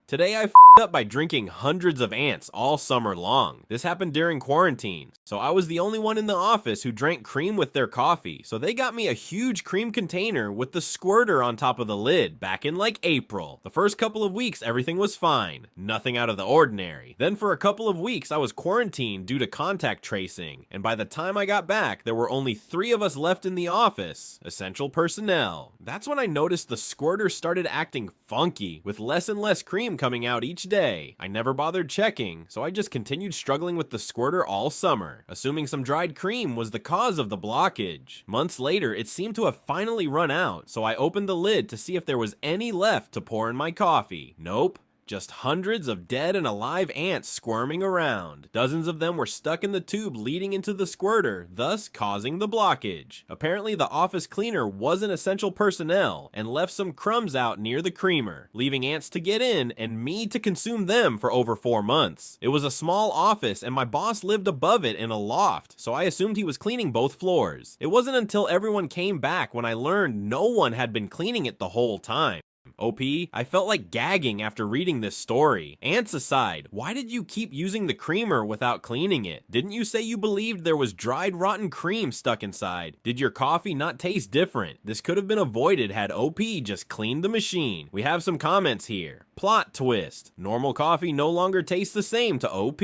Today I f***ed up by drinking hundreds of ants all summer long. This happened during quarantine, so I was the only one in the office who drank cream with their coffee, so they got me a huge cream container with the squirter on top of the lid back in like April. The first couple of weeks everything was fine, nothing out of the ordinary. Then for a couple of weeks I was quarantined due to contact tracing, and by the time I got back there were only 3 of us left in the office, essential personnel. That's when I noticed the squirter started acting funky, with less and less cream coming out each day. I never bothered checking, so I just continued struggling with the squirter all summer, assuming some dried cream was the cause of the blockage. Months later, it seemed to have finally run out, so I opened the lid to see if there was any left to pour in my coffee. Nope. Just hundreds of dead and alive ants squirming around. Dozens of them were stuck in the tube leading into the squirter, thus causing the blockage. Apparently the office cleaner wasn't essential personnel and left some crumbs out near the creamer, leaving ants to get in and me to consume them for over 4 months. It was a small office and my boss lived above it in a loft, so I assumed he was cleaning both floors. It wasn't until everyone came back when I learned no one had been cleaning it the whole time. OP, I felt like gagging after reading this story. Ants aside, why did you keep using the creamer without cleaning it? Didn't you say you believed there was dried rotten cream stuck inside? Did your coffee not taste different? This could have been avoided had OP just cleaned the machine. We have some comments here. Plot twist. Normal coffee no longer tastes the same to OP.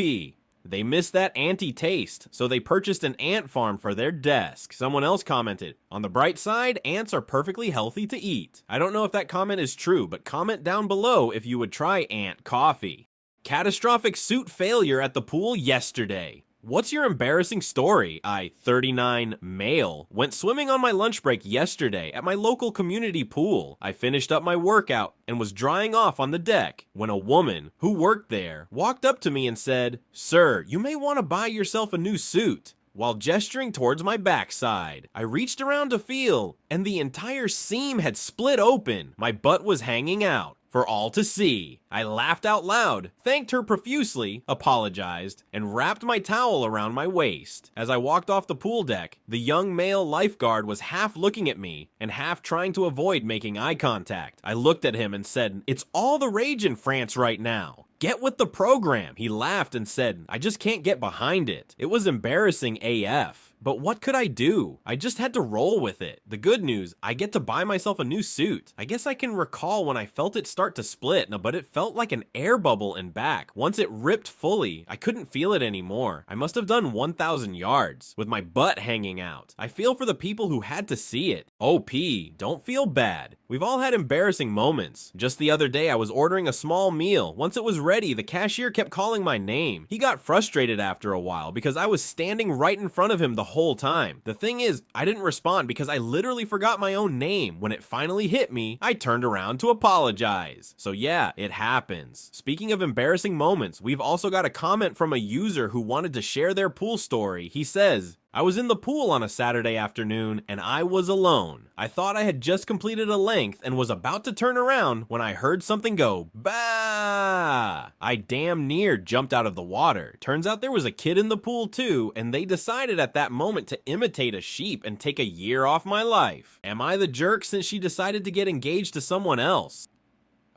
They missed that anti-taste, so they purchased an ant farm for their desk. Someone else commented, on the bright side, ants are perfectly healthy to eat. I don't know if that comment is true, but comment down below if you would try ant coffee. Catastrophic suit failure at the pool yesterday. What's your embarrassing story? I, 39, male, went swimming on my lunch break yesterday at my local community pool. I finished up my workout and was drying off on the deck when a woman who worked there walked up to me and said, "Sir, you may want to buy yourself a new suit," while gesturing towards my backside. I reached around to feel, and the entire seam had split open. My butt was hanging out for all to see. I laughed out loud, thanked her profusely, apologized, and wrapped my towel around my waist. As I walked off the pool deck, the young male lifeguard was half looking at me and half trying to avoid making eye contact. I looked at him and said, "It's all the rage in France right now. Get with the program." He laughed and said, "I just can't get behind it." It was embarrassing AF. But what could I do? I just had to roll with it. The good news, I get to buy myself a new suit. I guess I can recall when I felt it start to split, but it felt like an air bubble in back. Once it ripped fully, I couldn't feel it anymore. I must have done 1,000 yards, with my butt hanging out. I feel for the people who had to see it. OP, don't feel bad. We've all had embarrassing moments. Just the other day, I was ordering a small meal. Once it was ready, the cashier kept calling my name. He got frustrated after a while because I was standing right in front of him the whole time. The thing is, I didn't respond because I literally forgot my own name. When it finally hit me, I turned around to apologize. So yeah, it happens. Speaking of embarrassing moments, we've also got a comment from a user who wanted to share their pool story. He says, "I was in the pool on a Saturday afternoon and I was alone. I thought I had just completed a length and was about to turn around when I heard something go, bah! I damn near jumped out of the water. Turns out there was a kid in the pool too, and they decided at that moment to imitate a sheep and take a year off my life. Am I the jerk since she decided to get engaged to someone else?"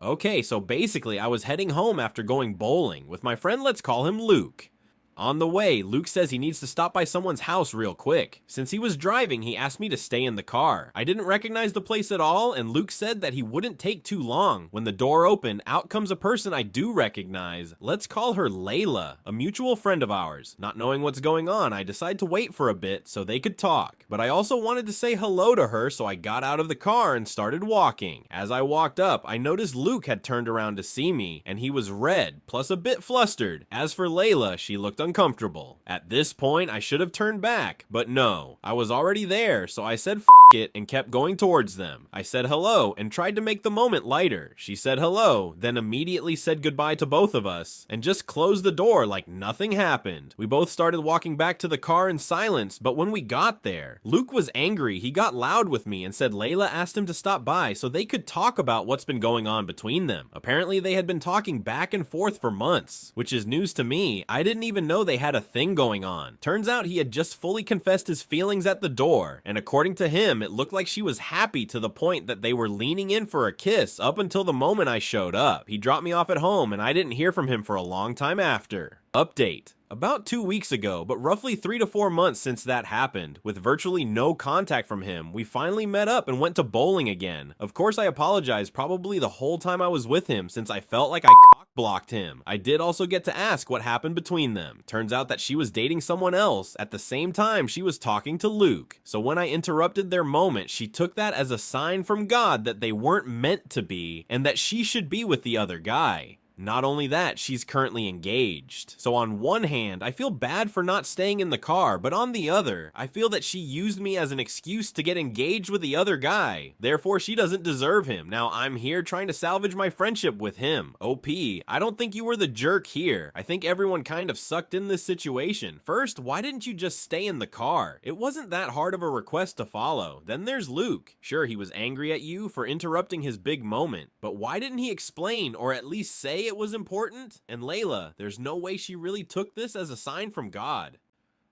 Okay, so basically I was heading home after going bowling with my friend, let's call him Luke. On the way, Luke says he needs to stop by someone's house real quick. Since he was driving, he asked me to stay in the car. I didn't recognize the place at all, and Luke said that he wouldn't take too long. When the door opened, out comes a person I do recognize. Let's call her Layla, a mutual friend of ours. Not knowing what's going on, I decide to wait for a bit so they could talk. But I also wanted to say hello to her, so I got out of the car and started walking. As I walked up, I noticed Luke had turned around to see me, and he was red, plus a bit flustered. As for Layla, she looked uncomfortable. At this point, I should have turned back, but no, I was already there, so I said f it and kept going towards them. I said hello and tried to make the moment lighter. She said hello, then immediately said goodbye to both of us and just closed the door like nothing happened. We both started walking back to the car in silence, but when we got there, Luke was angry. He got loud with me and said Layla asked him to stop by so they could talk about what's been going on between them. Apparently they had been talking back and forth for months, which is news to me. I didn't even know they had a thing going on. Turns out he had just fully confessed his feelings at the door, and according to him, it looked like she was happy to the point that they were leaning in for a kiss up until the moment I showed up. He dropped me off at home and I didn't hear from him for a long time after. Update. About 2 weeks ago, but roughly 3 to 4 months since that happened, with virtually no contact from him, we finally met up and went to bowling again. Of course I apologized probably the whole time I was with him since I felt like I cock-blocked him. I did also get to ask what happened between them. Turns out that she was dating someone else at the same time she was talking to Luke. So when I interrupted their moment, she took that as a sign from God that they weren't meant to be and that she should be with the other guy. Not only that, she's currently engaged. So on one hand, I feel bad for not staying in the car, but on the other, I feel that she used me as an excuse to get engaged with the other guy. Therefore, she doesn't deserve him. Now, I'm here trying to salvage my friendship with him. OP, I don't think you were the jerk here. I think everyone kind of sucked in this situation. First, why didn't you just stay in the car? It wasn't that hard of a request to follow. Then there's Luke. Sure, he was angry at you for interrupting his big moment, but why didn't he explain or at least say it was important? And Layla, there's no way she really took this as a sign from God.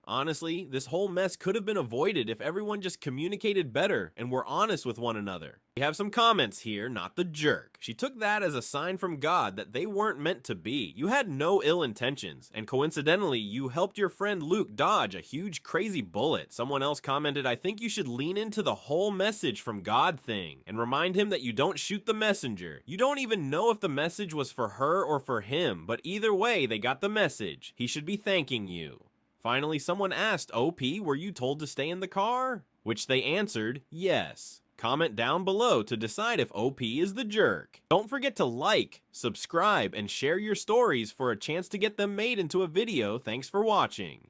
Honestly, this whole mess could have been avoided if everyone just communicated better and were honest with one another. We have some comments here, not the jerk. She took that as a sign from God that they weren't meant to be. You had no ill intentions, and coincidentally, you helped your friend Luke dodge a huge crazy bullet. Someone else commented, I think you should lean into the whole message from God thing and remind him that you don't shoot the messenger. You don't even know if the message was for her or for him, but either way, they got the message. He should be thanking you. Finally, someone asked, OP, were you told to stay in the car? Which they answered, yes. Comment down below to decide if OP is the jerk. Don't forget to like, subscribe, and share your stories for a chance to get them made into a video. Thanks for watching.